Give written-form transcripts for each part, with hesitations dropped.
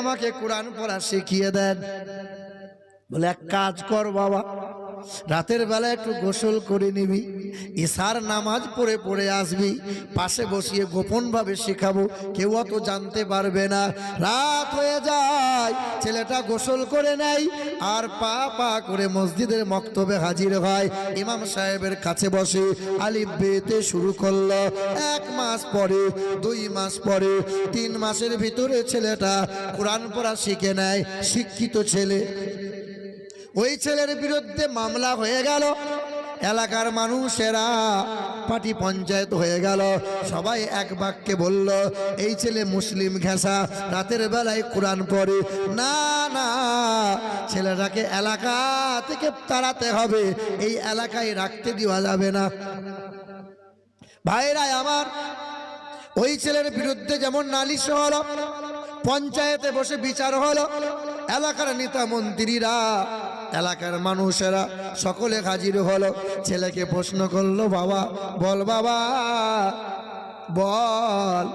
আমাকে কোরআন পড়া শিখিয়ে দেন। বলে এক কাজ কর বাবা, রাতের বেলা একটু গোসল করে নিবি, ইশার নামাজ পড়ে পড়ে আসবি, পাশে বসিয়ে গোপন ভাবে শেখাবো, কেউ অত জানতে পারবে না। রাত হয়ে যায়, ছেলেটা গোসল করে নেয় আর পা পা করে মসজিদের মক্তবে হাজির হয়। ইমাম সাহেবের কাছে বসে আলিফ বেতে শুরু করলো। 1 মাস পরে, 2 মাস পরে, 3 মাসের ভিতরে ছেলেটা কোরআন পড়া শিখে নেয়। শিক্ষিত ছেলে। ওই ছেলের বিরুদ্ধে মামলা হয়ে গেল। এলাকার মানুষেরা পার্টি পঞ্চায়েত হয়ে গেল। সবাই এক বাক্যে বলল, এই ছেলে মুসলিম ঘেঁষা, রাতের বেলায় কোরআন পড়ে। না না, ছেলেটাকে এলাকা থেকে তাড়াতে হবে, এই এলাকায় রাখতে দেওয়া যাবে না। ভাইরা আমার, ওই ছেলের বিরুদ্ধে যেমন নালিশ হলো, পঞ্চায়েতে বসে বিচার হলো, এলাকার নেতা মন্ত্রীরা, এলাকার মানুষেরা সকলে হাজির হলো। ছেলেকে প্রশ্ন করলো, বাবা বল, বাবা বল,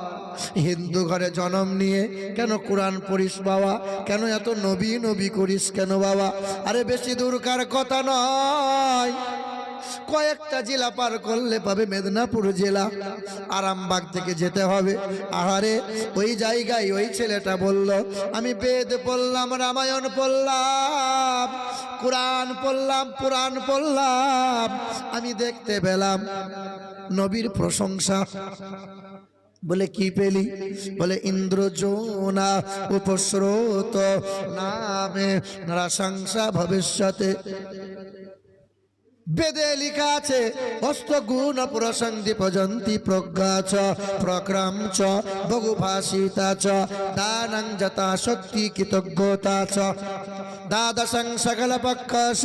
হিন্দু ঘরে জন্ম নিয়ে কেন কোরআন পড়িস বাবা? কেন এত নবী নবী করিস কেন বাবা? আরে বেশি দূরকার কথা নয়, কয়েকটা জেলা পার করলে পাবে মেদিনীপুর জেলা, আরামবাগ থেকে যেতে হবে। আহারে, ওই জায়গায় ওই ছেলেটা বলল, আমি বেদ পড়লাম, রামায়ণ পড়লাম, কোরআন পড়লাম, পুরাণ পড়লাম, আমি দেখতে পেলাম নবীর প্রশংসা। বলে কি পেলি? বলে ইন্দ্রজোনা উপস্রোত নামে নরসংসা ভবিষ্যতে। বেদে লেখা আছে, অষ্টগুণ প্রসঙ্গি পজন্তি প্রজ্ঞা চ প্রক্রম চ বহুভাষিতা চ দানং যথা শক্তি কৃতজ্ঞতা চ দ্বাদশং সকল পক্ষস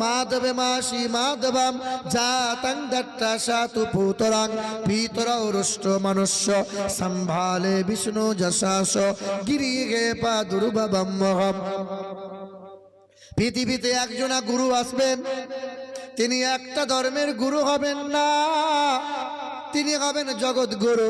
মাধবে মাসি মাধবম জাতং দট্টা সাতু পুতরাং পিতরৌ রুষ্ট মনুষ্য সম্ভালে বিষ্ণু যশাস গিরিগে পা দুর্ভবম। পৃথিবীতে একজনা গুরু আসবেন, তিনি একটা ধর্মের গুরু হবেন না, তিনি হবেন জগৎ গুরু,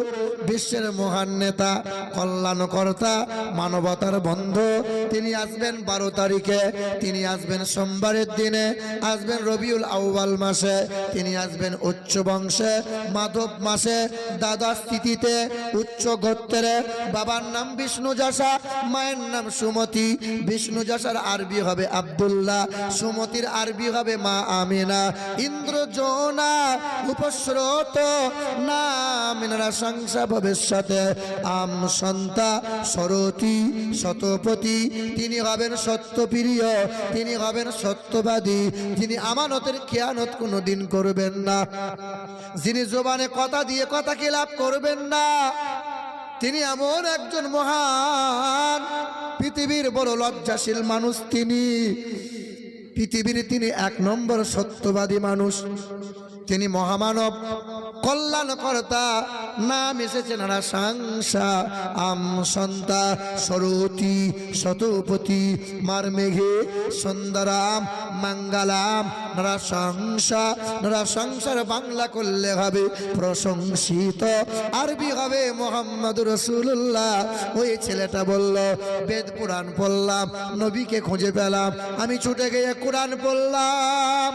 বিশ্বের মহান নেতা, কল্যাণকর্তা, মানবতার বন্ধু। তিনি আসবেন 12 তারিখে, তিনি আসবেন সোমবারের দিনে, আসবেন রবিউল আউয়াল মাসে, তিনি আসবেন উচ্চ বংশে, মাধব মাসে, দ্বাদশ তিথিতে, উচ্চ গোত্রে। বাবার নাম বিষ্ণু যশা, মায়ের নাম সুমতি। বিষ্ণু যশার আরবি হবে আব্দুল্লাহ, সুমতির আরবি হবে মা আমিনা। ইন্দ্রজোনা উপস্রোত নামিনারা সংসা ভবিষ্যতে আম সন্তা সরতি শতপতি। তিনি হবেন সত্যপ্রিয়, তিনি হবেন সত্যবাদী, যিনি আমানতের খেয়ানত কোনোদিন করবেন না, যিনি জবানে কথা দিয়ে কথা খিলাপ করবেন না। তিনি এমন একজন মহান, পৃথিবীর বড় লজ্জাশীল মানুষ তিনি। পৃথিবীর তিনি 1 নম্বর সত্যবাদী মানুষ, তিনি মহামানব, কল্যাণকর্তা। নাম এসেছে নরসংসা আম সন্তা সরতি শতপতি মার মেঘে সুন্দরাম মঙ্গলাম নরসংসা। নরসংসার বাংলা করলে হবে প্রশংসিত, আরবি হবে মোহাম্মদ রাসূলুল্লাহ। ওই ছেলেটা বলল, বেদ পুরাণ পড়লাম, নবীকে খুঁজে পেলাম, আমি ছুটে গিয়ে কোরআন পড়লাম।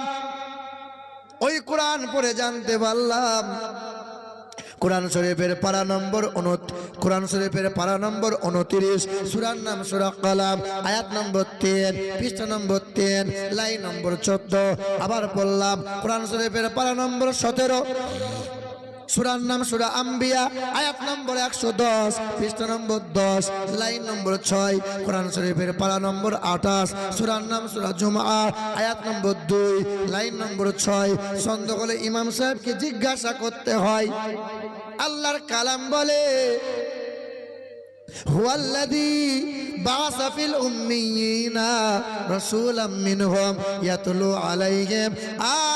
ওই কোরআন পড়ে জানতে পারলাম কোরআন শরীফের পারা নম্বর 29, সূরার নাম সূরা কালাম, আয়াত নম্বর 3, পৃষ্ঠা নম্বর 3, লাইন নম্বর 14। আবার পড়লাম কোরআন শরীফের পারা নম্বর 17, সূরার নাম সূরা আম্বিয়া, আয়াত নম্বর 110, পৃষ্ঠা নম্বর 10, লাইন নম্বর 6। কোরআন শরীফের পারা নম্বর 28, সূরার নাম সূরা জুমআ, আয়াত নম্বর 2, লাইন নম্বর 6। সন্দেহ হলে ইমাম সাহেবকে জিজ্ঞাসা করতে হয়। আল্লাহর কালাম বলে, হুয়াল্লাযী বা'আসা ফিল উম্মিয়িনা রাসূলাম মিনহুম ইয়াতলু আলাইহিম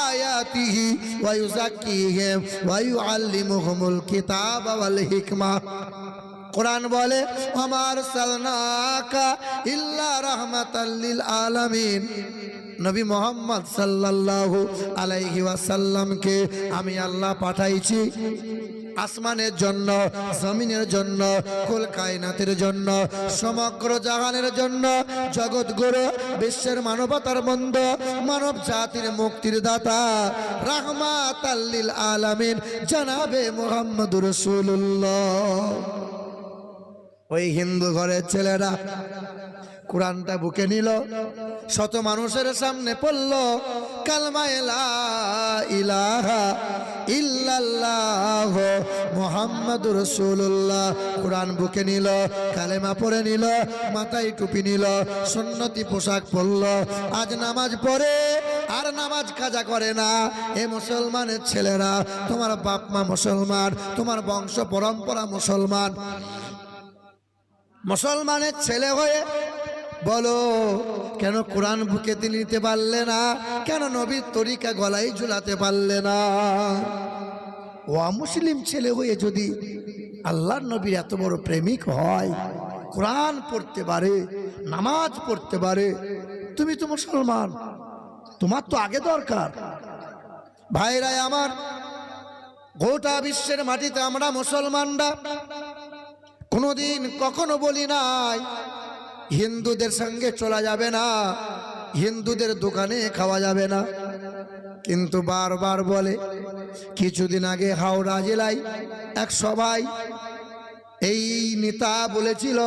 আয়াতিহি ওয়া ইউযাক্কিহিম ওয়া ইউআল্লিমুহুমুল কিতাবা ওয়াল হিকমা। কোরআন বলে, আমার সালনাকা ইল্লা রাহমাতাল লিল আলামিন। নবী মুহাম্মদ সাল্লাল্লাহু আলাইহি ওয়াসাল্লামকে আমি আল্লাহ পাঠাইছি আসমানের জন্য, জমিনের জন্য, কুল কায়নাতের জন্য, সমগ্র জাহানের জন্য, জগৎ গুরু, বিশ্বের মানবতার বন্ধু, মানব জাতির মুক্তির দাতা, রাহমাতাল লিল আলামিন জনাবে মুহাম্মদুর রাসূলুল্লাহ। ওই হিন্দু ঘরের ছেলেরা কোরআনটা বুকে নিল, শত মানুষের সামনে পড়ল কালমা লা ইলাহা ইল্লাল্লাহ মুহাম্মাদুর রাসূলুল্লাহ। কোরআন বুকে নিল, কালেমা পড়ে নিল, মাথায় টুপি নিল, সুন্নতি পোশাক পরল। আজ নামাজ পড়ে আর নামাজ কাজা করে না। এ মুসলমানের ছেলেরা, তোমার বাপ মা মুসলমান, তোমার বংশ পরম্পরা মুসলমান, মুসলমানের ছেলে হয়ে বলো কেন কোরআন বুকে নিতে পারলে না? কেন নবীর তরিকা গলায় ঝুলাতে পারলে না? ও মুসলিম ছেলে হয়ে যদি আল্লাহর নবীর এত বড় প্রেমিক হয়, কোরআন পড়তে পারে, নামাজ পড়তে পারে, তুমি তো মুসলমান, তোমার তো আগে দরকার। ভাইরা আমার, গোটা বিশ্বের মাটিতে আমরা মুসলমানরা কোনোদিন কখনো বলি নাই হিন্দুদের সঙ্গে চলা যাবে না, হিন্দুদের দোকানে খাওয়া যাবে না, কিন্তু বারবার বলে। কিছুদিন আগে হাওড়া জেলায় এক সভায় এই নেতা বলেছিল,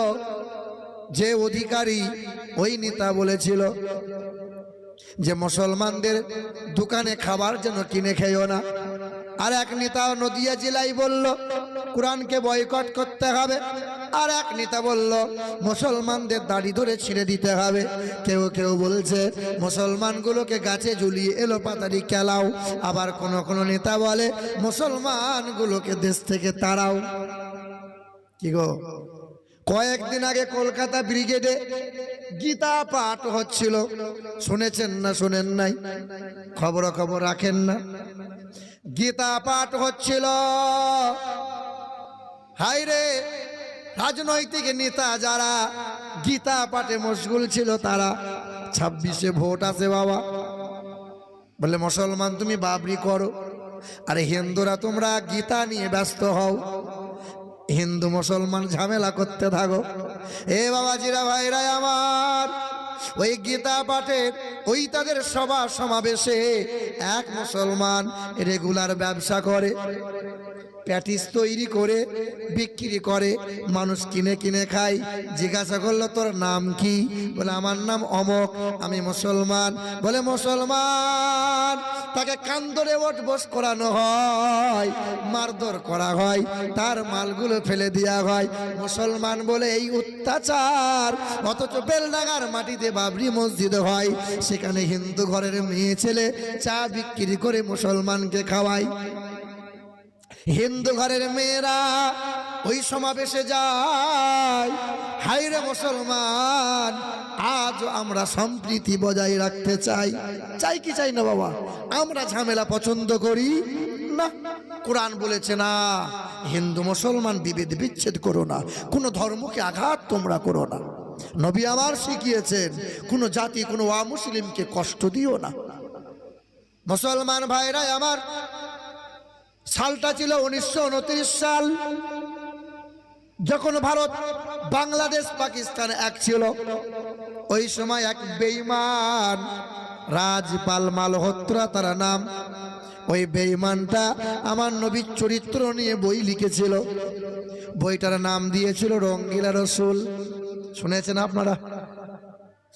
যে অধিকারী ওই নেতা বলেছিল যে মুসলমানদের দোকানে খাবার যেন কিনে খেয়েও না। আর এক নেতা নদিয়া জেলায় বলল কোরআনকে বয়কট করতে হবে। আর এক নেতা বলল মুসলমানদের দাড়ি ধরে ছিঁড়ে দিতে হবে। কেউ কেউ বলছে মুসলমানগুলোকে গাছে ঝুলিয়ে এলো পাতারি খেলাও। আবার কোন কোন নেতা বলে মুসলমানগুলোকে দেশ থেকে তাড়াও। কি গো, কয়েকদিন আগে কলকাতা ব্রিগেডে গীতা পাঠ হচ্ছিল, শুনেছেন না শুনেন নাই? খবর রাখেন না? গীতা পাঠ হচ্ছিল। হায়রে, রাজনৈতিক নেতা যারা গীতা পাঠে মশগুল ছিল, তারা 26-এ ভোট আছে বাবা, বলে মুসলমান তুমি বাবরি করো, আরে হিন্দুরা তোমরা গীতা নিয়ে ব্যস্ত হও, হিন্দু মুসলমান ঝামেলা করতে থাকো। এ বাবাজিরা, ভাইরা আমার, ওই গীতা পাঠের ওই তাদের সভা সমাবেশে এক মুসলমান রেগুলার ব্যবসা করে, প্যাটিস তৈরি করে বিক্রি করে, মানুষ কিনে কিনে খায়। জিজ্ঞাসা করলো তোর নাম কি? বলে আমার নাম অমক, আমি মুসলমান। বলে মুসলমান, তাকে কান ধরে ওঠ বস করানো হয়, মারধর করা হয়, তার মালগুলো ফেলে দেওয়া হয়। মুসলমান বলে এই অত্যাচার, অথচ বেলডাঙ্গার মাটিতে বাবরি মসজিদ হয়, সেখানে হিন্দু ঘরের মেয়ে ছেলে চা বিক্রি করে মুসলমানকে খাওয়ায়। হিন্দু ঘরের মেয়েরা ওই সমাবেশে যায়। হায়রে মুসলমান, আজ আমরা সম্প্রীতি বজায় রাখতে চাই, চাই কি চাই না বাবা? আমরা ঝামেলা পছন্দ করি না। কোরআন বলেছে না, হিন্দু মুসলমান বিভেদ বিচ্ছেদ করো না, কোনো ধর্মকে আঘাত তোমরা করো না। নবী আমার শিখিয়েছেন কোনো জাতি কোনো অমুসলিমকে কষ্ট দিও না। মুসলমান ভাইরা আমার, সালটা ছিল 1929 সাল, যখন ভারত বাংলাদেশ পাকিস্তান এক ছিল। ওই সময় এক বেঈমান রাজপাল মালহোত্রা তার নাম, ওই বেঈমানটা আমার নবীর চরিত্র নিয়ে বই লিখেছিল। বইটার নাম দিয়েছিল রঙ্গিলা রসুল। শুনেছেন আপনারা?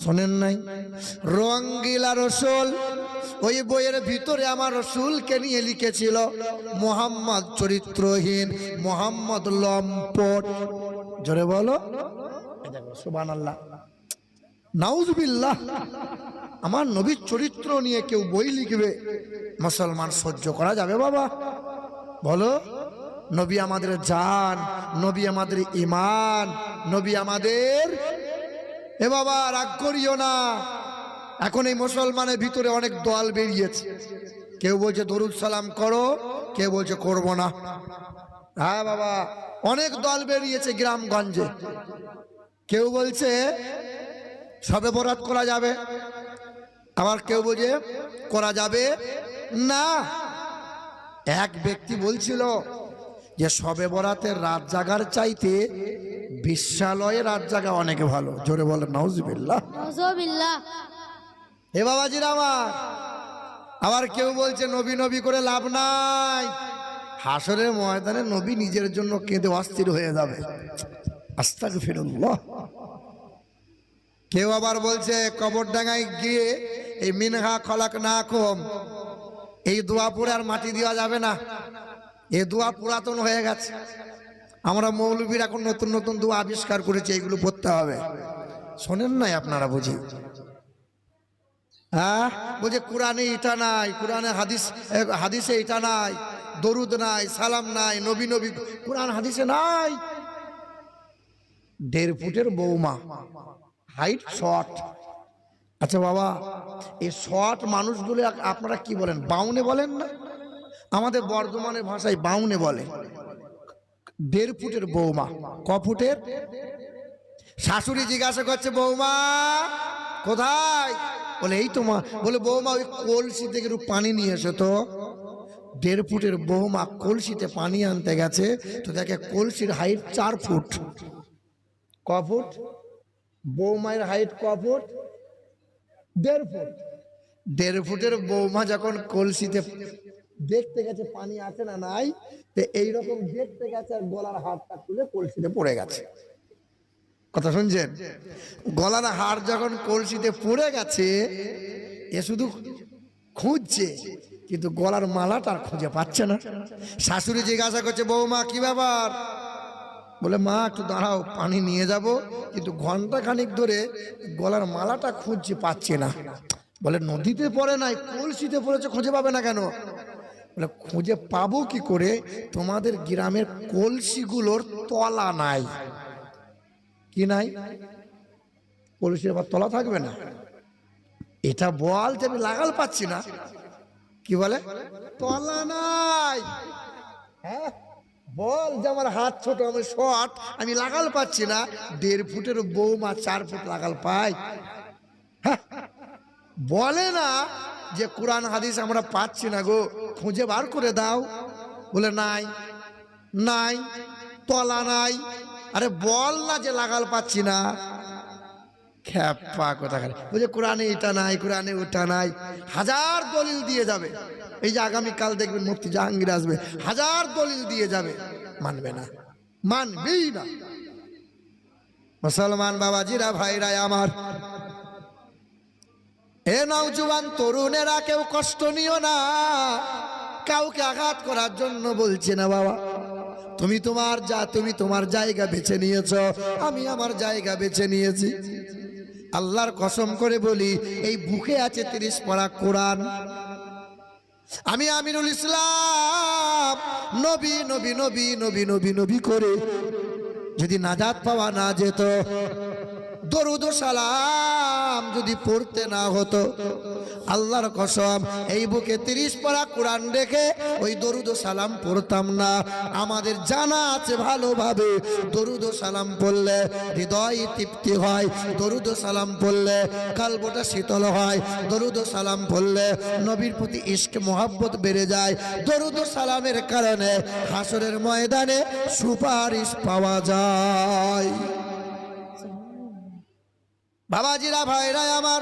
শোনেন নাই? রঙ্গিলা রসুল। ওই বইয়ের ভিতরে আমার রসুলকে নিয়ে লিখেছিল মোহাম্মদ চরিত্রহীন, মোহাম্মদ লম্পট। জোরে বলো সুবহানাল্লাহ, নাউজুবিল্লাহ। আমার নবীর চরিত্র নিয়ে কেউ বই লিখবে, মুসলমান সহ্য করা যাবে বাবা? বলো। নবী আমাদের জান, নবী আমাদের ঈমান, নবী আমাদের। এ বাবা রাগ করিও না, এখন এই মুসলমানের ভিতরে অনেক দল বেরিয়েছে। কেউ বলছে দরুদ সালাম করো, কেউ বলছে করবো না। হ্যাঁ বাবা, অনেক দল বেরিয়েছে গ্রামগঞ্জে। কেউ বলছে সবে বরাত করা যাবে, আবার কেউ বলছে করা যাবে না। এক ব্যক্তি বলছিল যে শবে বরাতের রাত জাগার চাইতে বিশ্বালয়ে রাত জাগা অনেক ভালো। জোরে বলেন নাউজুবিল্লাহ। নাউজুবিল্লাহ। হে বাবাজিরা আমার, আবার কেউ বলছে নবী নবী করে লাভ নাই, হাসরের ময়দানে নবী নিজের জন্য কেঁদে অস্থির হয়ে যাবে। আস্তাগফিরুল্লাহ। কেউ আবার বলছে কবরডাঙ্গায় গিয়ে এই মিনহা খলাকনাকুম এই দোয়া পড়ে আর মাটি দেওয়া যাবে না, এই দোয়া পুরাতন হয়ে গেছে। আমরা মৌলবীর এখন নতুন নতুন দোয়া আবিষ্কার করেছি, এইগুলো পড়তে হবে। শোনেন নাই আপনারা বুঝি? হ্যাঁ, বলছে কোরআনে এটা নাই, কোরআনে হাদিসে এটা নাই, দরুদ নাই, সালাম নাই, নবী নবী কোরআন হাদিসে নাই। 1.5 ফুটের বৌমা, হাইট শর্ট। আচ্ছা বাবা, এই শর্ট মানুষগুলো আপনারা কি বলেন? বাউনে বলেন না? আমাদের বর্ধমানের ভাষায় বাউনে বলে। 1.5 ফুটের বৌমা, ক ফুটের? শাশুড়ি জিজ্ঞাসা করছে বৌমা কোথায়? বলে এই তো মা। বলে বৌমা ওই কলসি থেকে একটু পানি নিয়ে এসো তো। 1.5 ফুটের বৌমা কলসিতে পানি আনতে গেছে, তো দেখে কলসির হাইট 4 ফুট। ক ফুট? বৌমায়ের হাইট ক ফুট? 1.5 ফুট। 1.5 ফুটের বৌমা যখন কলসিতে দেখতে গেছে পানি আছে না নাই, তো এইরকম দেখতে গেছে আর গলার হাড়টা তুলে কলসিতে পড়ে গেছে। কথা শুনছেন? গলার হাড় যখন কলসিতে পড়ে গেছে, এ শুধু খুঁজছে, কিন্তু গলার মালাটা আর খুঁজে পাচ্ছে না। শাশুড়ি জিজ্ঞাসা করছে বৌমা কি ব্যাপার? বলে মা একটু দাঁড়াও, পানি নিয়ে যাব, কিন্তু ঘন্টা খানিক ধরে গলার মালাটা খুঁজছে, পাচ্ছি না। বলে নদীতে পড়ে নাই, কলসিতে পড়েছে, খুঁজে পাবে না কেন? বলে খুঁজে পাবো কি করে, তোমাদের গ্রামের কলসিগুলোর তলা নাই। কি নাই? কলসির আবার তলা থাকবে না? এটা বল যে আমি লাগাল পাচ্ছি না। কি বলে? তলা নাই। হ্যাঁ, বল যে আমার হাত ছোট, আমি শর্ট, আমি লাগাল পাচ্ছি না। 1.5 ফুটের বৌমা 4 ফুট লাগাল পাই? বলে না যে কোরআন হাদিস আমরা পাচ্ছি না গো, খুঁজে বার করে দাও। বলে নাই, নাই, তলা নাই। আরে বল না যে লাগাল পাচ্ছি না। খ্যাপা কথা খালি বলছে কোরআনে এটা নাই, কোরআনে ওটা নাই। 1000 দলিল দিয়ে যাবে। এই যে আগামীকাল দেখবেন মুফতি জাহাঙ্গীর আসবে, 1000 দলিল দিয়ে যাবে, মানবে না, মানবেই না। মুসলমান বাবাজিরা ভাইরা আমার, এ নওজোয়ান তরুণেরা কেউ কষ্ট নিও না, কাউকে আঘাত করার জন্য বলছে না বাবা। তুমি তোমার জায়গা বেছে নিয়েছো, আমি আমার জায়গা বেছে নিয়েছি। আল্লাহর কসম করে বলি, এই বুকে আছে 30 পারা কোরআন। আমি আমিনুল ইসলাম নবী নবী নবী নবী নবী নবী করে যদি নাজাত পাওয়া না যেত, দরুদ ও সালাম যদি পড়তে না হতো, আল্লাহর কসম এই বুকে 30 পারা কোরআন রেখে ওই দরুদ ও সালাম পড়তাম না। আমাদের জানা আছে ভালোভাবে, দরুদ ও সালাম পড়লে হৃদয় তৃপ্তি হয়, দরুদ ও সালাম পড়লে কলবটা শীতল হয়, দরুদ ও সালাম পড়লে নবীর প্রতি ইশক মোহাব্বত বেড়ে যায়, দরুদ ও সালামের কারণে হাসরের ময়দানে সুপারিশ পাওয়া যায়। বাবাজিরা ভাইরা আমার,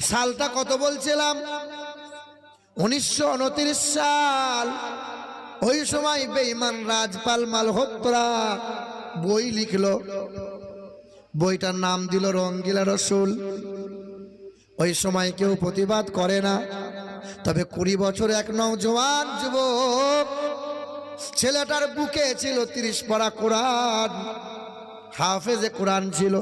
সালটা কত বলছিলাম? 1929 সাল। ওই সময় বেঈমান রাজপাল মালহোত্রা বই লিখলো, বইটার নাম দিল রঙ্গিলা রসুল। ওই সময় কেউ প্রতিবাদ করে না, তবে 20 বছর এক নওজোয়ান যুবক, ছেলেটার বুকে ছিল 30 পারা কোরআন, হাফেজে কোরআন ছিল।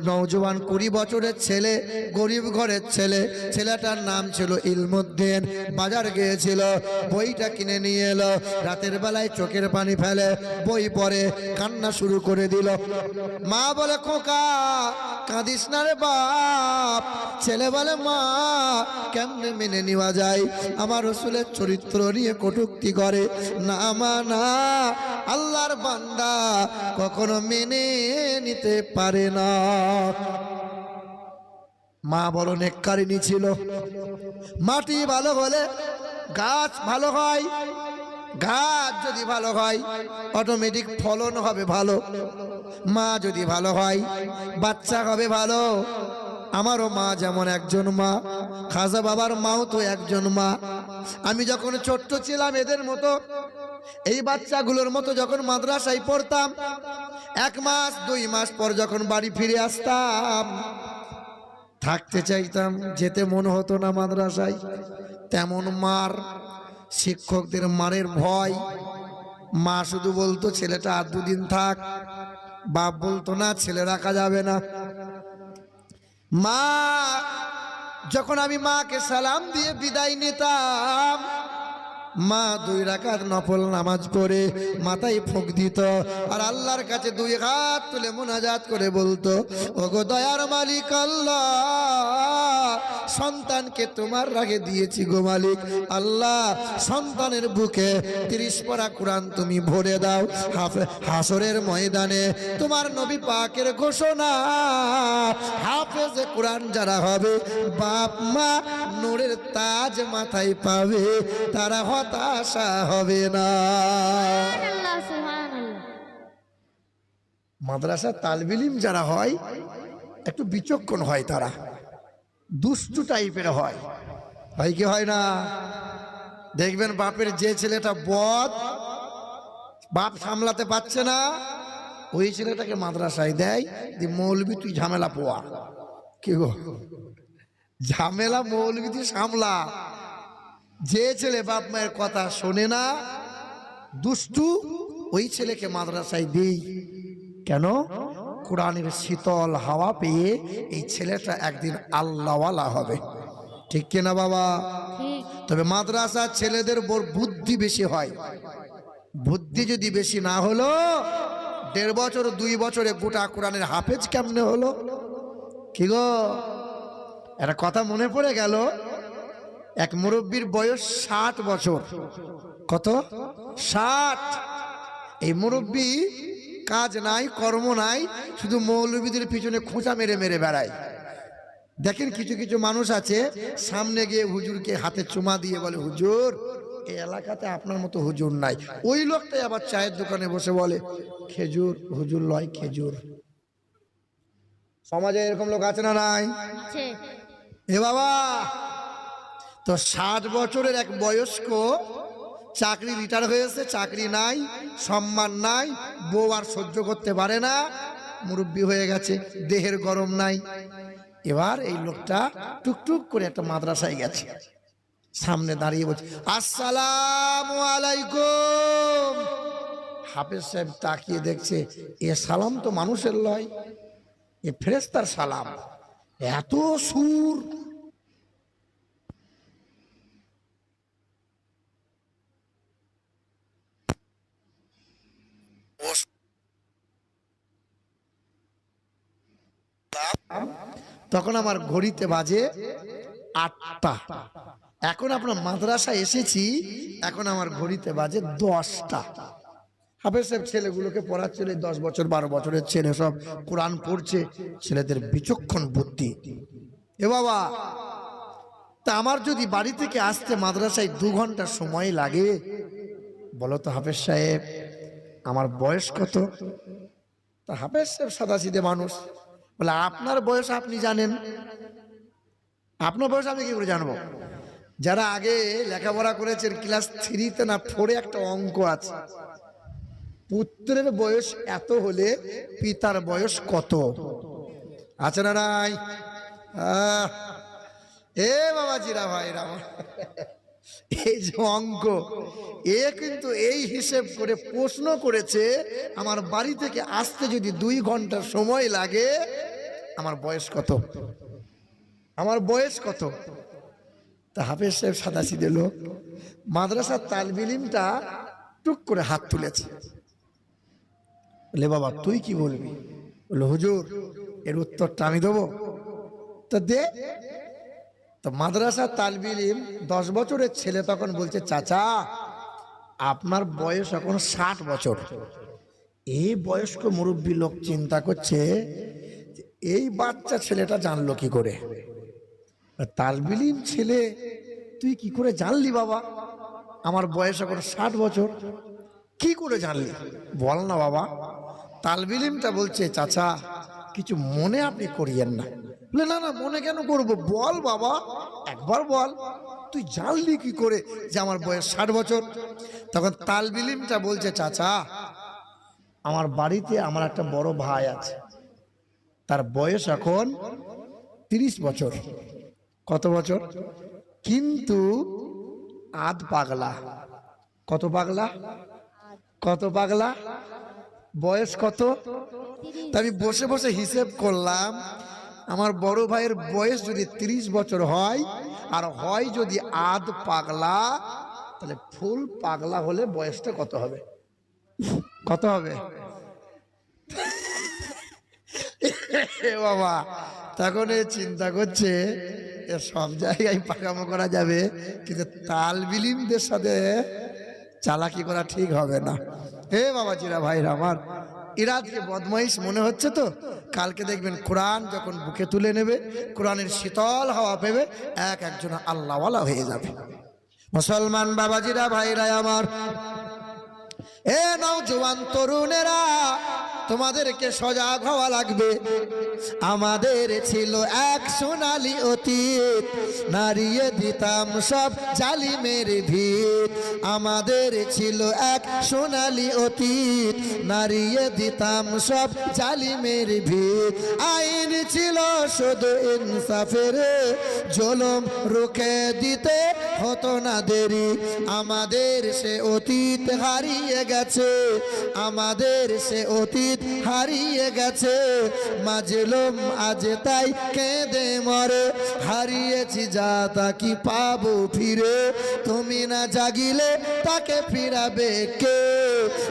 নওজোয়ান 20 বছরের ছেলে, গরিব ঘরের ছেলে, ছেলেটার নাম ছিল ইলমুদ্দিন। বাজার গিয়েছিল, বইটা কিনে নিয়ে এলো। রাতের বেলায় চোখের পানি ফেলে বই পড়ে, কান্না শুরু করে দিল। মা বলে খোকা কাঁদিস না রে বাপ। ছেলে বলে মা কেমনে মেনে নেওয়া যায়, আমার রাসূলের চরিত্র নিয়ে কটূক্তি করে। না মা না, আল্লাহর বান্দা কখনো মেনে নিতে পারে না। মা বড় নেককারিনী ছিল। মাটি ভালো হলে গাছ ভালো হয়, গাছ যদি ভালো হয় অটোমেটিক ফলন হবে ভালো, মা যদি ভালো হয় বাচ্চা হবে ভালো। আমারও মা যেমন একজন মা, খাজা বাবার মাও তো একজন মা। আমি যখন ছোট্ট ছিলাম এদের মতো, এই বাচ্চাগুলোর মতো যখন মাদ্রাসায় পড়তাম, 1 মাস 2 মাস পর যখন বাড়ি ফিরে আসতাম, থাকতে চাইতাম, যেতে মন হতো না মাদ্রাসায়। তেমন মার, শিক্ষকদের মারের ভয়। মা শুধু বলতো ছেলেটা আর 2 দিন থাক, বাপ বলতো না ছেলে রাখা যাবে না। মা যখন আমি মাকে সালাম দিয়ে বিদায় নিতাম, মা 2 রাকাত নফল নামাজ পড়ে মাথায় ফুঁক দিত আর আল্লাহর কাছে 2 হাত তুলে মুনাজাত করে বলতো, ওগো দয়ার মালিক আল্লাহ, সন্তানকে তোমার রাগে দিয়েছি গো মালিক আল্লাহ, সন্তানের বুকে 30 পারা কোরআন তুমি ভরে দাও। হাসরের ময়দানে তোমার নবী পাকের ঘোষণা, হাফেজে কোরআন যারা হবে বাপ মা নূরের তাজ মাথায় পাবে, তারা হতাশা হবে না। মাদ্রাসা তালবিলিম যারা হয় একটু বিচক্ষণ হয়, তারা দুষ্টু টাইপের হয়, ভাই কি হয় না? দেখবেন বাপের যে ছেলেটা বদ, বাপ সামলাতে পারছে না, ওই ছেলেটাকে মাদ্রাসায় দেয়, যে মৌলবি তুই ঝামেলা পোয়া। কি গো, ঝামেলা মৌলবি তুই সামলা। যে ছেলে বাপ মায়ের কথা শোনে না, দুষ্টু, ওই ছেলেকে মাদ্রাসায় দেই কেন? কোরআনের শীতল হাওয়া পেয়ে এই ছেলেটা একদিন আল্লাহওয়ালা হবে, ঠিক কিনা বাবা? তবে মাদ্রাসার ছেলেদের বুদ্ধি বেশি হয়। বুদ্ধি যদি বেশি না হলো, 1.5 বছর 2 বছরে গোটা কোরআনের হাফেজ কেমনে হলো? কি গো, একটা কথা মনে পড়ে গেল। এক মুরব্বীর বয়স 60 বছর। কত? 60। এই মুরব্বী কাজ নাই, কর্ম নাই, শুধু মৌলবীদের পিছনে খোঁচা মেরে মেরে বেড়ায়। দেখেন কিছু কিছু মানুষ আছে, সামনে গিয়ে হুজুরকে হাতে চুমা দিয়ে বলে, হুজুর এই এলাকাতে আপনার মতো হুজুর নাই। ওই লোকটাই আবার চায়ের দোকানে বসে বলে, খেজুর হুজুর লয় খেজুর। সমাজে এরকম লোক আছে না নাই? এ বাবা, তো 60 বছরের এক বয়স্ক চাকরি রিটায়ার হয়েছে, চাকরি নাই, সম্মান নাই, বউ আর সহ্য করতে পারে না, মুরব্বী হয়ে গেছে, দেহের গরম নাই। এবার এই লোকটা টুকটুক করে একটা মাদ্রাসায় গেছে, সামনে দাঁড়িয়ে বলছে, আসসালামু আলাইকুম। হাফেজ সাহেব তাকিয়ে দেখছে, এ সালাম তো মানুষের লয়, এ ফেরেশতার সালাম, এত সুর। তখন আমার ঘড়িতে বাজে 8টা। এখন আপনার মাদ্রাসায় এসেছি, এখন আমার ঘড়িতে বাজে 10টা। হাফেজ সাহেব ছেলেগুলোকে পড়াচ্ছিল, 10 বছর 12 বছরের ছেলে সব কোরআন পড়ছে, ছেলেদের বিচক্ষণ বুদ্ধি। এ বাবা, তা আমার যদি বাড়ি থেকে আসতে মাদ্রাসায় 2 ঘন্টা সময় লাগে, বলো তো হাফেজ সাহেব আমার বয়স কত? তা হাফেজ সাহেব সাদাসিধে মানুষ, বলে আপনার বয়স আপনি জানেন, আপনার বয়স আমি কি করে জানবো? যারা আগে লেখাপড়া করেছেন ক্লাস 3-তে না 4-এ একটা অঙ্ক আছে, পুত্রের বয়স এত হলে পিতার বয়স কত, আছে না নাই? এ বাবা জিরা ভাই রাম, এই যে অঙ্ক, এ কিন্তু এই হিসেব করে প্রশ্ন করেছে, আমার বাড়ি থেকে আসতে যদি 2 ঘন্টা সময় লাগে, আমার বয়স কত, আমার বয়স কত? তা হাফেজ সাহেব সাদাসিধে লোক, মাদ্রাসার তালবিলিমটা টুক করে হাত তুলেছে, বলে বাবা তুই কি বলবি? বলে হুজুর এর উত্তরটা আমি দেবো। তো দে। তো মাদ্রাসার তালবিলিম 10 বছরের ছেলে তখন বলছে, চাচা আপনার বয়স এখন 60 বছর। এই বয়স্ক মুরব্বী লোক চিন্তা করছে, এই বাচ্চা ছেলেটা জানলো কি করে? তালবিলিম ছেলে, তুই কি করে জানলি বাবা? আমার বয়স এখন 60 বছর। কি করে জানলি? বল না বাবা। তালবিলিমটা বলছে, চাচা কিছু মনে আপনি করিয়েন না। বলে না না, মনে কেন করব, বল বাবা, একবার বল, তুই জানলি কি করে যে আমার বয়স 60 বছর? তখন তালবিলিমটা বলছে, চাচা আমার বাড়িতে আমার একটা বড় ভাই আছে, তার বয়স এখন 30 বছর। কত বছর? কিন্তু আধ পাগলা। কত পাগলা? কত পাগলা? বয়স কত? তা আমি বসে বসে হিসেব করলাম, আমার বড় ভাইয়ের বয়স যদি 30 বছর হয় আর হয় যদি আধ পাগলা, তাহলে ফুল পাগলা হলে বয়সটা কত হবে? কত হবে বাবা? তখন এ চিন্তা করছে সব জায়গায় পাকামো করা যাবে, কিন্তু তালবিলিমদের সাথে চালাকি করা ঠিক হবে না। হে বাবাজিরা, ভাইরা আমার, এরা আজকে বদমাইশ মনে হচ্ছে তো, কালকে দেখবেন কোরআন যখন বুকে তুলে নেবে, কোরআনের শীতল হাওয়া পেবে, একজন আল্লাহওয়ালা হয়ে যাবে। মুসলমান বাবাজিরা, ভাইরা আমার, এ নওজোয়ান তরুণেরা, তোমাদেরকে সজাগ হওয়া লাগবে। আমাদের ছিল এক সোনালী অতীত, নাড়িয়ে দিতাম সব জালিমের ভিত। আমাদের ছিল এক সোনালী অতীত, নাড়িয়ে দিতাম সব জালিমের ভিত। আইন ছিল শুধু ইনসাফের, জুলুম রুখে দিতে হতো না দেরি। আমাদের সে অতীত হারিয়ে গেছে, আমাদের সে অতীত হারিয়ে গেছে। মাজলুম আজ তাই কেঁদে মরে, হারিয়েছি যা তা কি পাবো ফিরে। তুমি না জাগিলে তাকে ফিরাবে কে?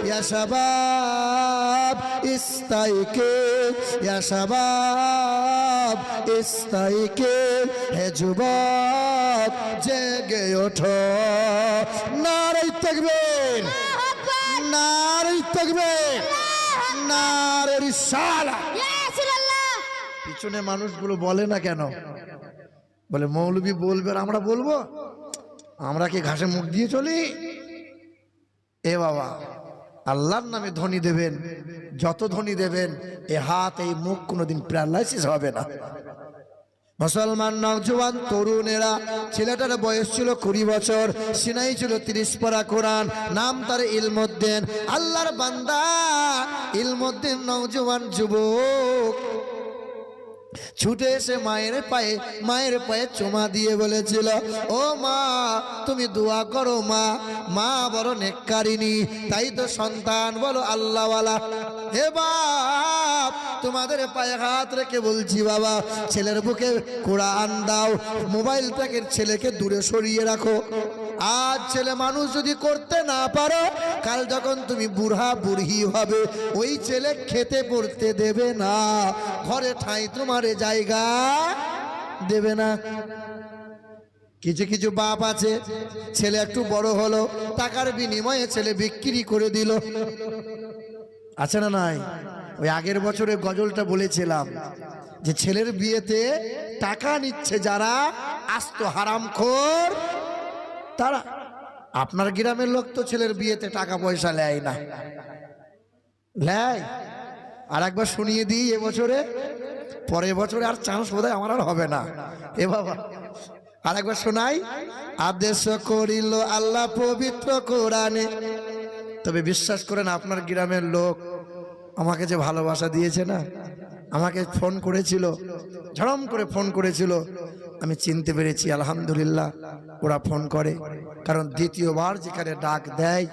ইয়া শাবাব ইস্তাইকে, ইয়া শাবাব ইস্তাইকে, হে যুবক জেগে ওঠো। নারে তাকবীর, নারে তাকবীর, নারে রিসালাত। পিছনে মানুষগুলো বলে না কেন? বলে মৌলবী বলবে আর আমরা বলবো? আমরা কি ঘাসে মুখ দিয়ে চলি? এ বাবা, আল্লাহর নামে ধ্বনি দেবেন, যত ধ্বনি দেবেন এ হাত এই মুখ কোনোদিন প্যারালাইসিস হবে না। মুসলমান নওজোয়ান তরুণেরা, ছেলেটার বয়স ছিল 20 বছর, সিনাই ছিল 30 পারা কোরআন, নাম তার ইলমুদ্দিন। আল্লাহর বান্দা ইলমুদ্দিন নওজোয়ান যুবক ছুটে এসে মায়ের পায়ে চুমা দিয়ে বলেছিল, ও মা তুমি দোয়া করো মা, মা বড় নেককারিনী, তাই তো সন্তান বলো আল্লাহওয়ালা। হে বাপ, তোমাদের পায়ে হাত রেখে বলছি বাবা, ছেলের বুকে কোরআন দাও, মোবাইলটাকে ছেলেকে দূরে সরিয়ে রাখো। আজ ছেলে মানুষ যদি করতে না পারো, কাল যখন তুমি বুড়া বুড়ি হবে, ওই ছেলে খেতে পড়তে দেবে না, ঘরে ঠাঁই তোমার জায়গা দেবে না। কিছু কিছু বাপ আছে, ছেলে একটু বড় হলো, টাকার বিনিময়ে ছেলে বিক্রি করে দিল। আছে না নাই? ওই আগের বছরে গজলটা বলেছিলাম যে ছেলের বিয়েতে টাকা নিচ্ছে যারা আস্ত হারামখোর তারা। আপনার গ্রামের লোক তো ছেলের বিয়েতে টাকা পয়সা নেয় না, নেয়? আর একবার শুনিয়ে দিই, এবছরে, পরের বছরে আর চান্স বোধহয় আমার আর হবে না। এ বাবা, আর একবার শোনাই। আদেশ করিল আল্লাহ পবিত্র কোরআনে। তবে বিশ্বাস করেন, আপনার গ্রামের লোক আমাকে যে ভালোবাসা দিয়েছে না, আমাকে ফোন করেছিল, ঝড়ম করে ফোন করেছিল, আমি চিনতে পেরেছি আলহামদুলিল্লাহ। ওরা ফোন করে, কারণ দ্বিতীয়বার যেখানে ডাক দেয়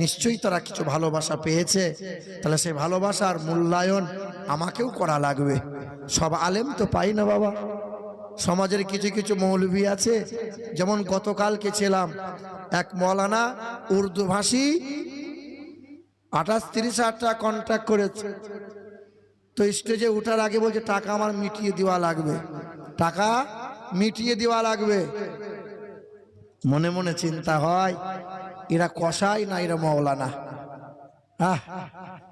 নিশ্চয়ই তারা কিছু ভালোবাসা পেয়েছে, তাহলে সেই ভালোবাসার মূল্যায়ন আমাকেও করা লাগবে। সব আলেম তো পাই না বাবা, সমাজের কিছু কিছু মৌলভী আছে। যেমন গতকালকে ছিলাম, এক মৌলানা উর্দু ভাষী 28-30 টাকা কন্ট্রাক্ট করেছে, তো স্টেজে উঠার আগে বলছে টাকা আমার মিটিয়ে দেওয়া লাগবে, টাকা মিটিয়ে দেওয়া লাগবে। মনে মনে চিন্তা হয়, এরা কসাই না এরা মৌলানা?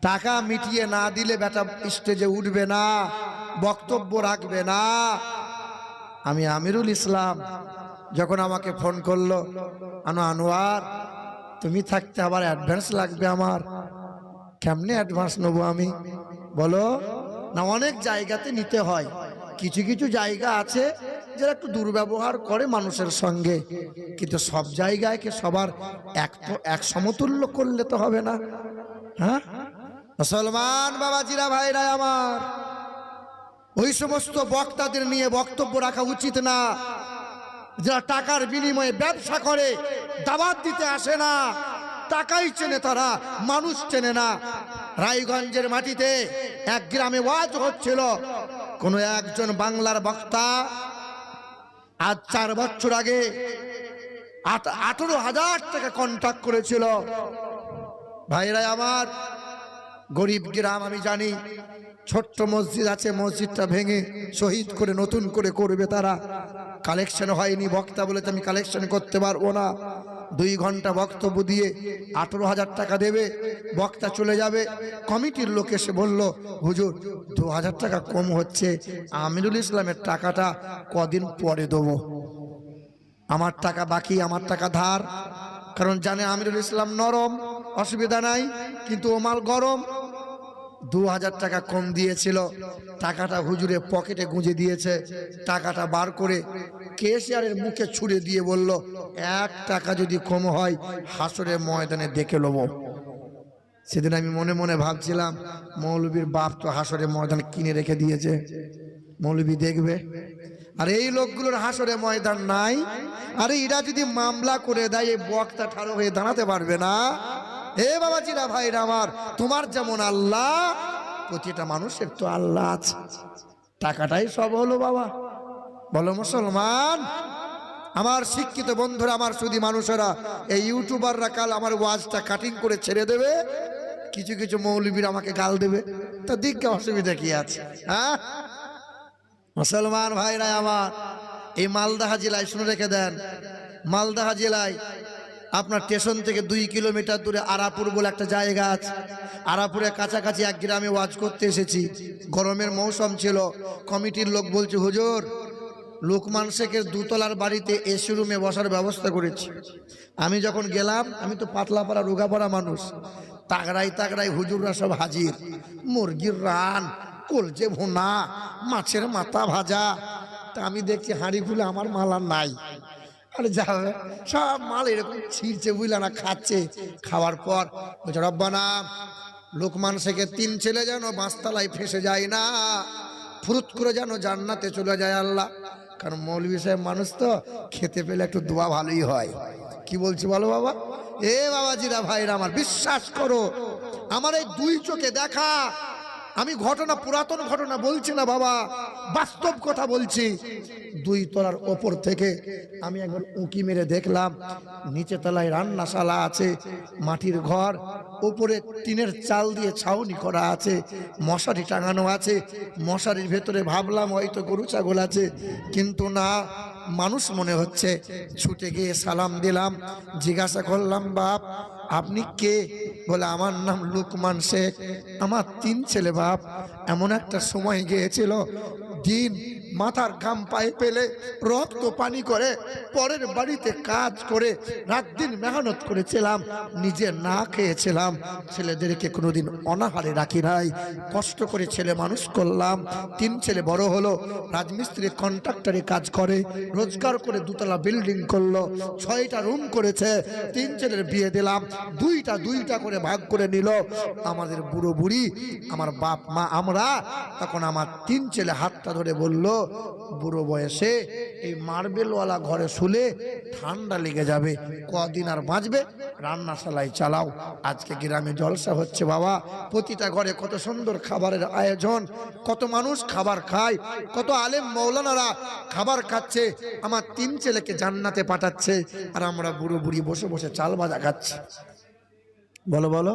টাকা মিটিয়ে না দিলে বেটা স্টেজে উঠবে না, বক্তব্য রাখবে না। আমি আমিরুল ইসলাম যখন আমাকে ফোন করলো, আনোয়ার তুমি থাকতে আবার অ্যাডভান্স লাগবে আমার। কেমনে অ্যাডভান্স নেবো আমি? বলো না, অনেক জায়গাতে নিতে হয়। কিছু কিছু জায়গা আছে যারা একটু দুর্ব্যবহার করে মানুষের সঙ্গে, কিন্তু সব জায়গায় কি সবার এক সমতুল্য করলে তো হবে না। হ্যাঁ মুসলমান বাবাজিরা ভাইরা আমার, ওই সমস্ত বক্তাদের নিয়ে বক্তব্য রাখা উচিত না যারা টাকার বিনিময়ে ব্যবসা করে, দাওয়াত দিতে আসে না, টাকাই চেনে তারা, মানুষ চেনে না। রায়গঞ্জের মাটিতে এক গ্রামে ওয়াজ হচ্ছিল, কোন একজন বাংলার বক্তা আজ 4 বছর আগে 18,000 টাকা কন্ট্রাক্ট করেছিল। ভাইরা আমার, গরিব গ্রাম আমি জানি, ছোট্ট মসজিদ আছে, মসজিদটা ভেঙে শহীদ করে নতুন করে করবে তারা। কালেকশন হয়নি, বক্তা বলেছে আমি কালেকশন করতে পারবো না। 2 ঘন্টা বক্তব্য দিয়ে 18,000 টাকা দেবে, বক্তা চলে যাবে। কমিটির লোক এসে বলল, হুজুর 2,000 টাকা কম হচ্ছে, আমিরুল ইসলামের টাকাটা কদিন পরে দেবো, আমার টাকা বাকি, আমার টাকা ধার। কারণ জানে আমিরুল ইসলাম নরম, অসুবিধা নাই, কিন্তু ও মাল গরম। 2,000 টাকা কম দিয়েছিল, টাকাটা হুজুরের পকেটে গুঁজে দিয়েছে। টাকাটা বার করে কেশিয়ারের মুখে ছুঁড়ে দিয়ে বলল, 1 টাকা যদি কম হয় হাসরের ময়দানে দেখে নেবো। সেদিন আমি মনে মনে ভাবছিলাম, মৌলবীর বাপ তো হাসরের ময়দান কিনে রেখে দিয়েছে, মৌলবী দেখবে। আর এই লোকগুলোর হাসরে ময়দান নাই। আরে এরা যদি মামলা করে দেয়, এই বক্তা ঠাড়ো হয়ে দাঁড়াতে পারবে না। এ বাবাজিরা ভাইরা আমার, তোমার যেমন আল্লাহ, প্রতিটা মানুষের তো আল্লাহ আছে। টাকাটাই সব হলো বাবা, বলো মুসলমান। আমার শিক্ষিত বন্ধুরা, আমার সুধী মানুষেরা, এই ইউটিউবাররা কাল আমার ওয়াজটা কাটিং করে ছেড়ে দেবে, কিছু কিছু মৌলবীরা আমাকে গাল দেবে, তা দিকে অসুবিধা কি আছে? হ্যাঁ মুসলমান ভাইরা আমার, এই মালদাহ জেলায় শুনে রেখে দেন, মালদাহ জেলায় আপনার স্টেশন থেকে 2 কিলোমিটার দূরে আরাপুর বলে একটা জায়গা আছে। আরাপুরের কাছাকাছি এক গ্রামে ওয়াজ করতে এসেছি। গরমের মৌসুম ছিল। কমিটির লোক বলছে, হুজুর লোকমান শেখের 2 তলার বাড়িতে এসি রুমে বসার ব্যবস্থা করেছি। আমি যখন গেলাম, আমি তো পাতলাপাড়া রোগাপাড়া মানুষ, তাগড়াই তাগড়াই হুজুররা সব হাজির। মুরগির রান, কলজে ভুনা, মাছের মাথা ভাজা। তা আমি দেখছি হাঁড়ি খুলে আমার মাল আর নাই। আরে যাবে সব মাল এরকম ছিঁড়ছে, বুঝলে না, খাচ্ছে। খাওয়ার পর বলছে, রব্বানা লোকমান শেখের 3 ছেলে যেন বাঁশতলায় ফেসে যায় না, ফুরুত করে যেন জান্নাতে চলে যায় আল্লাহ। কারণ মৌলভী সাহেব মানুষ তো, খেতে পেলে একটু দোয়া ভালোই হয়। কি বলছি বলো বাবা? এ বাবাজিরা ভাইরা আমার, বিশ্বাস করো, আমার এই 2 চোখে দেখা, আমি ঘটনা, পুরাতন ঘটনা বলছি না বাবা, বাস্তব কথা বলছি। 2 তলার ওপর থেকে আমি একবার উঁকি মেরে দেখলাম, নিচে তলায় রান্নাশালা আছে, মাটির ঘর, উপরে টিনের চাল দিয়ে ছাউনি করা আছে, মশারি টাঙানো আছে। মশারির ভেতরে ভাবলাম হয়তো গরু ছাগল আছে, কিন্তু না, মানুষ মনে হচ্ছে। ছুটে গিয়ে সালাম দিলাম, জিজ্ঞাসা করলাম, বাপ আপনি কে? বলে, আমার নাম লোকমান শেখ, আমার 3 ছেলে বাপ। এমন একটা সময় গিয়েছিল, দিন মাথার ঘাম পায়ে পেলে রক্ত পানি করে পরের বাড়িতে কাজ করে রাত দিন মেহনত করেছিলাম, নিজে না খেয়েছিলাম। ছেলেদেরকে কোনোদিন অনাহারে রাখি নাই, কষ্ট করে ছেলে মানুষ করলাম। 3 ছেলে বড় হলো, রাজমিস্ত্রি কন্ট্রাক্টরে কাজ করে, রোজগার করে 2 তলা বিল্ডিং করলো, 6টা রুম করেছে। 3 ছেলের বিয়ে দিলাম, 2টা করে ভাগ করে নিল। আমাদের বুড়ো বুড়ি, আমার বাপ মা, আমরা তখন আমার 3 ছেলে হাতটা ধরে বলল, বুড়ো বয়সে এই মার্বেলওয়ালা ঘরে শুলে ঠান্ডা লেগে যাবে, কদিন আর বাঁচবে, রান্নাশালায় চালাও। আজকে গ্রামে জলসা হচ্ছে বাবা, প্রতিটা ঘরে কত সুন্দর খাবারের আয়োজন, কত মানুষ খাবার খায়, কত আলেম মৌলানারা খাবার খাচ্ছে। আমার 3 ছেলেকে জান্নাতে পাঠাচ্ছে, আর আমরা বুড়ো বুড়ি বসে বসে চাল ভাজা খাচ্ছি। বলো বলো।